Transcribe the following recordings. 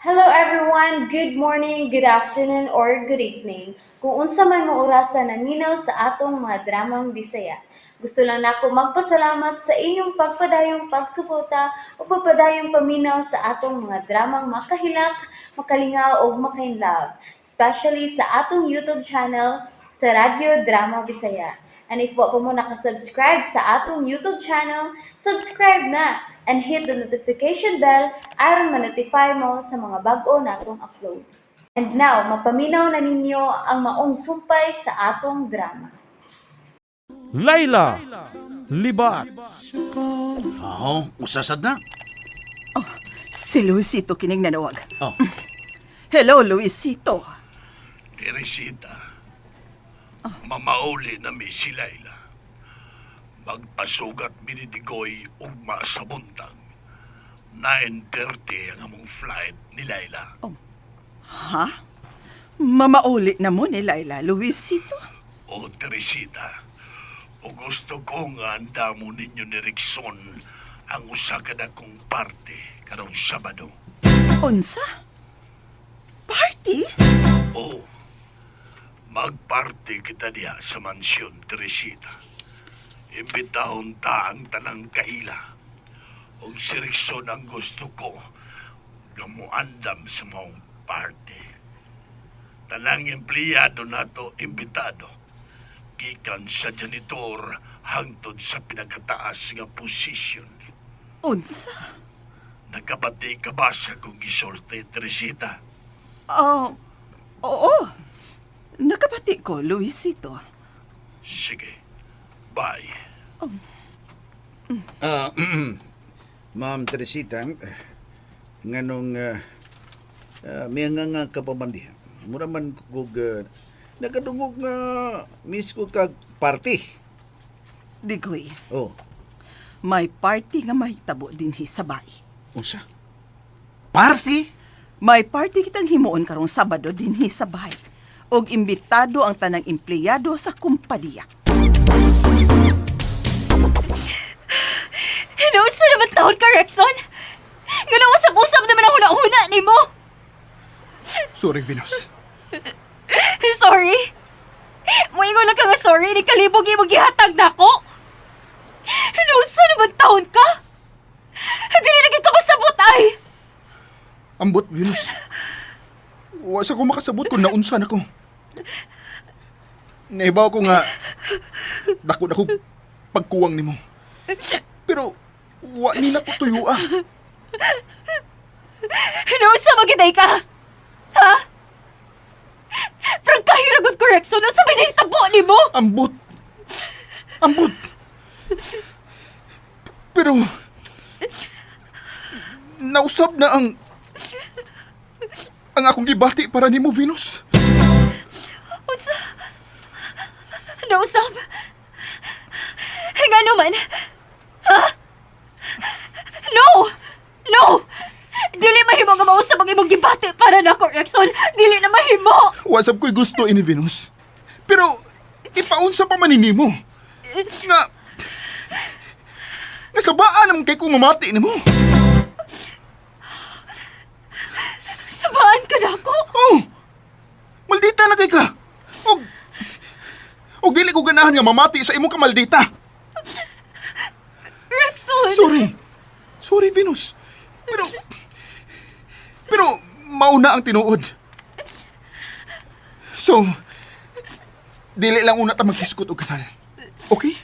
Hello everyone, good morning, good afternoon, or good evening. Kung unsa man mo orasan naminaw sa atong mga dramang Bisaya. Gusto lang nako magpasalamat sa inyong pagpadayong pagsuporta o pagpadayong paminaw sa atong mga dramang makahilak, makalingaw o makainlove, especially sa atong YouTube channel sa Radyo Drama Bisaya. And if wa pa mo nakasubscribe sa atong YouTube channel, subscribe na and hit the notification bell aron ma-notify mo sa mga bag-o natong uploads. And now, mapaminaw na ninyo ang maong sumpay sa atong drama. Layla, libat. Oo, usasad na. Si Luisito kining nanawag. Oh, Hello, Luisito. Teresita, mamauli na mi si Layla. Magpasugat minidigoy ugma sa buntag. 9:30 ang among flight ni Layla. Ha? Mamauli na mo ni Layla, Luisito? O Teresita, o gusto ko nga anda mo ninyo ni Rickson ang usa ka dakong parte karong Sabado. Unsa? Party? O, magparty kita diha sa mansyon, Teresita. Imbitahon ta ang tanang kaila. Og si Rickson ang gusto ko nga moandam sa maong party. Tanang empleyado nato imbitado. Gikan sa janitor hangtod sa pinakataas nga posisyon. Unsa? Nagkabati ka ba sa kong gisorte, Teresita? Oo. Nakabati ko, Luisito. Sige, bye. Ma'am Teresita, nganong may nga kapamandi. Mura man kog nagadungog nga miss ko kag party. Digoy, Oh, may party nga mahitabo dinhi sa bay. unsa? Party? May party kitang himuon karong Sabado dinhi sa bay. Og imbitado ang tanang empleyado sa kumpanya. Hinausa naman taon ka, Rexon? Ganang usap-usap naman ang huna-huna ni mo. Sorry, Venus. Sorry. Moingon lang ka nga sorry, ni kalibog imong gihatag na ako. Hinausa naman taon ka? Dili lagi ka masabot ay. Ambot, Venus. Wasa ko makasabot kung naunsan ako. Naibaw ko nga dako pagkuwang nimo. Pero wa nila ko tuyua. Hinausa magitay ka? Ha? Frank kahiragot ko, Rexon. Ano sa binitabo ni mo? Ambot. Ambot. Pero nausab na ang akong gibati para nimo, Venus. Unsa? Nausap? Nga naman? Ha? No! No! Dili mahimo nga mausap ang imong gibati para nako, Rexon. Dili na mahimo. Wasab ko'y gusto ini, Venus. Pero ipaunsa pa man nimo. Nga sabaan naman kay kung mamati nimo. Sabaan ka na ako. Oh! Maldita na kay ka! O dili ko ganahan nga mamati sa imong kamaldita! Rexon! Sorry, Venus. Pero, mauna ang tinuod. So, dili lang una ta maghiskot o kasal. Okay?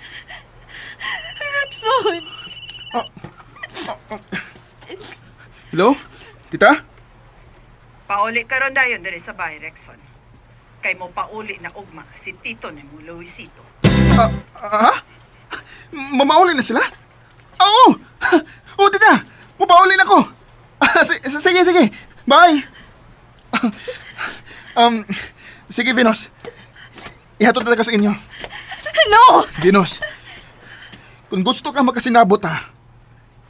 Rexon! Hello? Tita? Pauli karon dayon diri sa bay, Rexon. Kay mo pauli na ugma si Tito ni mo, Luisito. Mamauli na sila? Oo! Oo, tita! Mapauli na ko! Sige. Bye! Sige, Venus. Ihatod talaga sa inyo. No! Venus, kung gusto kang magkasinabot ha,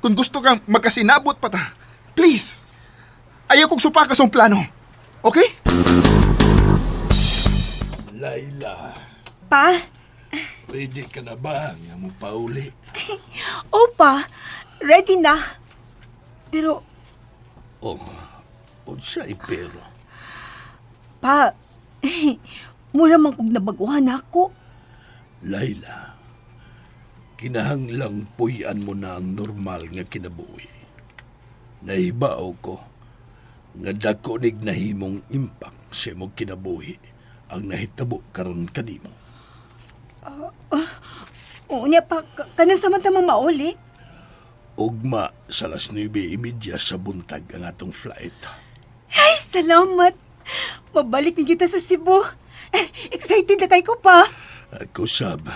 kung gusto kang magkasinabot pa ta, please, ayaw kong supakas ang plano. Okay? Layla, Pa? ready ka na ba nga mo pauli? Opa, ready na. Pero Oh, Unsay pero? Pa, mura man kog nabaguhan ako. Layla, kinahanglang puyan mo na ang normal nga kinabuhi. Nahibaw ko nga dako nig nahimong impact sa imong kinabuhi ang nahitabo karon kanimo. Unya pa, kanang samantamang mauli. Ugma sa alas 9:30 sa buntag ang atong flight. Ay, salamat. Mabalik ni kita sa Cebu. Excited na kay ko pa. Ako sab,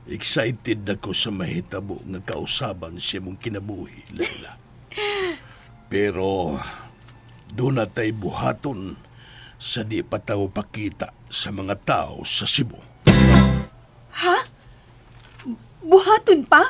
excited ako sa mahitabo nga kausaban sa imong kinabuhi, Layla. Pero doon na tay buhaton sa di pa tayo pakita sa mga tao sa Cebu. Ha? Buhaton pa?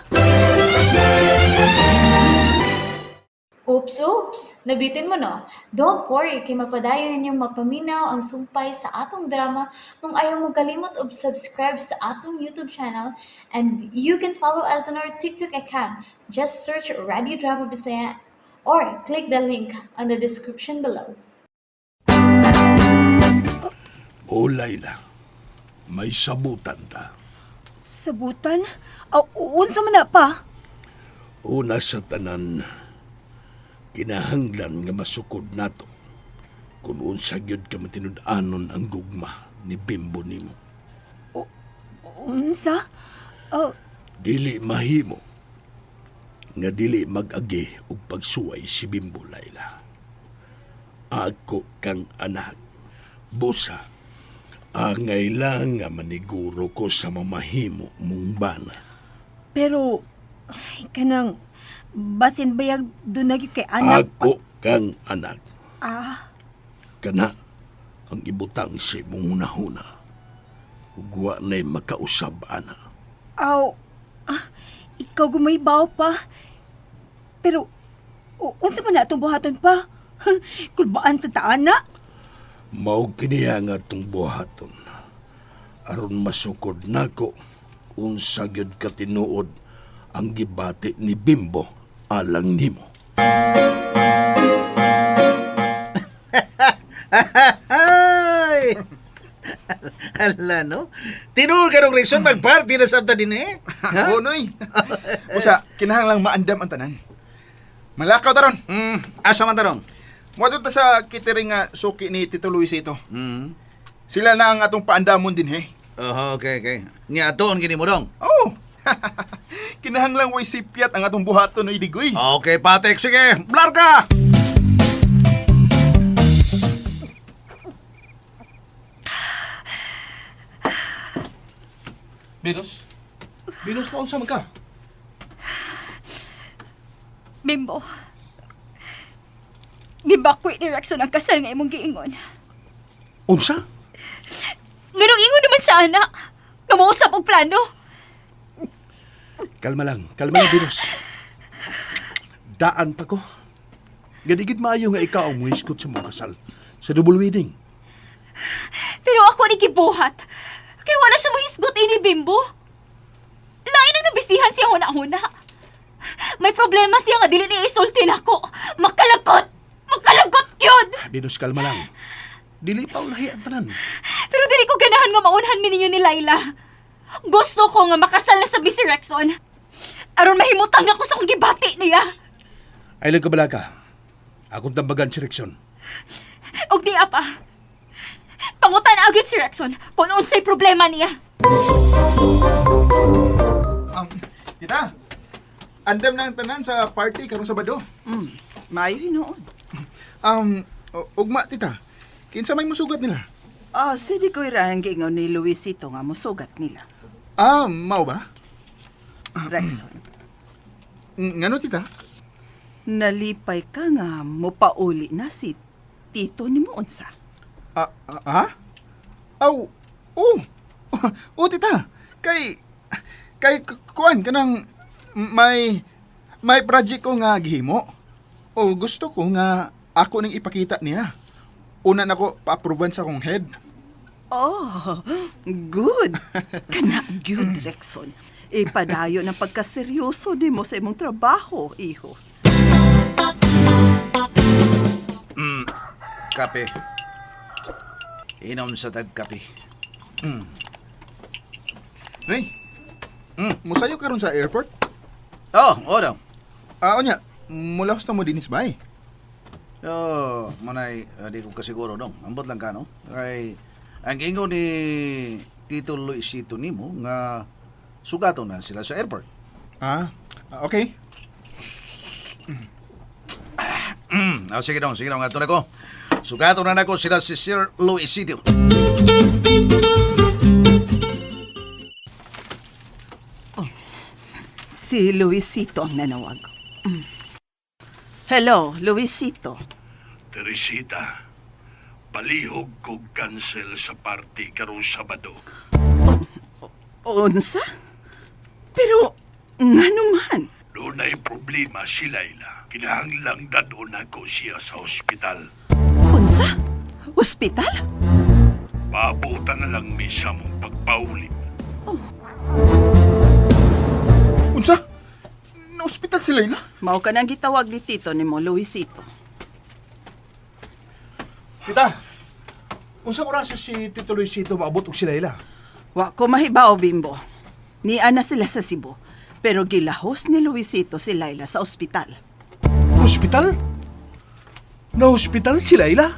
Oops! Nabitin mo no? Don't worry, kay mapadayon ninyong mapaminaw ang sumpay sa atong drama kung ayaw mo kalimot og subscribe sa atong YouTube channel and you can follow us on our TikTok account. Just search Radio Drama Bisaya or click the link on the description below. O Layla, may sabutan ta. Sabutan? Unsa man na pa? Una sa tanan, kinahanglan nga masukod nato kung unsa gyud ka matinud-anon ang gugma ni Bimbo nimo. Unsa? Dili mahimo nga dili mag-agi og pagsuway si Bimbo, Layla. Ako kang anak. Busa, angay lang nga maniguro ko sa mamahimo mong bana. Pero, kanang, basin bayag doon na kay anak. Ako kang anak. Ah, Kana ang ibutang si mong hunahuna. Ugwa na'y makausab, ana. aw, ikaw gumaybaw pa. Pero, unsa man na itong buhaton pa? Kulbaan to ta, anak? Mao kiniya nga tong buhaton. Aron masukod nako unsa gyud ka tinuod ang gibati ni Bimbo alang nimo. Ay! Hala, no? Tinuod ka nung reason, mag-party na sabta din eh. Ha? Oo, Noy. Usa, kinahanglang maandam ang tanan. Malakaw taron. Asa man tarong? Moadto ta sa kitering nga suki ni Tito Luisito. Sila na ang atong paandamon din, he. Oh, okay. Nga aton gini mo dong. Oh! Kinahanglang way sipyat ang atong buhaton no idigoy. Okay, Patek, sige. Blar ka! Binos? Binos, maunsa man ka? Bimbo. Gibakoy ni Rexon ang kasal nga imong giingon. Unsa? Nganong ingon naman siya, anak? Nga mausap og plano? Kalma lang, Binos. Daan pa ko. Ganigid maayo nga ikaw ang muhiskot sa mong kasal sa double wedding. Pero ako ni gibuhat. Kaya wala siya mahisgot ni Bimbo. Lain ang nabisihan siya huna-huna. May problema siya nga dili ni isulti nako. Makalagot! Makalagot yun! Binos, kalma lang. Dili pa ulahi ang tanan. Pero dili ko ganahan nga maunhan mi ninyo ni Laila. Gusto ko nga makasal na sa si Rexon. Aron mahimutang ako sa kong gibati niya. Ay lang kabalaga. Akong tambagan si Rexon. Og di apa. Pangutan agad si Rexon kung unsay problema niya. Tita, andam na ang tanan sa party karong Sabado. Maayo hinoon. Ugma, tita. Kinsa may musugat nila? Sidi ko irahang gingaw ni Luisito nga musugat nila. Mao ba? Rexon, Ngano, tita? nalipay ka nga mopauli na si Tito ni mo unsa. Tita. Kay kuan kanang may project ko nga gihimo. O gusto ko nga ako ning ipakita niya. Una nako pa-approvean sa akong head. Oh, good. Kana good, Rexon. Ipadayo ng pagkaseryoso di mo sa imong trabaho, iho. kape. Inom sa tagkape. Nay, musayo karon sa airport? Oo daw. Onya, mula gusto mo dinis ba eh? Manay, di ko kasiguro dong. Ambot lang ka, no? Kay, ang ingo ni Tito Luisito nimo nga sugato na sila sa airport. Okay. Sige dong, nga tunay ko. Sugato na nako sila si Sir Luisito. Si Luisito ang nanawag. Hello, Luisito. Teresita, palihog kog cancel sa party karong Sabado. Unsa? Pero, nga naman. Doon ay problema si Layla. Kinahanglang dadon ako siya sa ospital. Unsa? Hospital? Paabutan na lang mi sa mong pagpaulit. Unsa? Na-hospital si Layla? Mao ka nang gitawag ni Tito ni mo, Luisito. Tita, unsang oras si Tito Luisito maabot og si Layla? Wa ko mahibaw, Bimbo. Niya na sila sa Cebu. Pero gilahos ni Luisito si Layla sa ospital. Hospital? Na-hospital si Layla?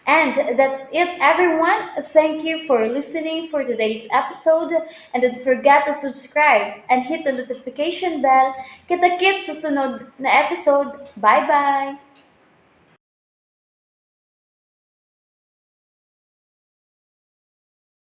And that's it, everyone. Thank you for listening for today's episode. And don't forget to subscribe and hit the notification bell. Kita-kits sa sunod na episode. Bye-bye!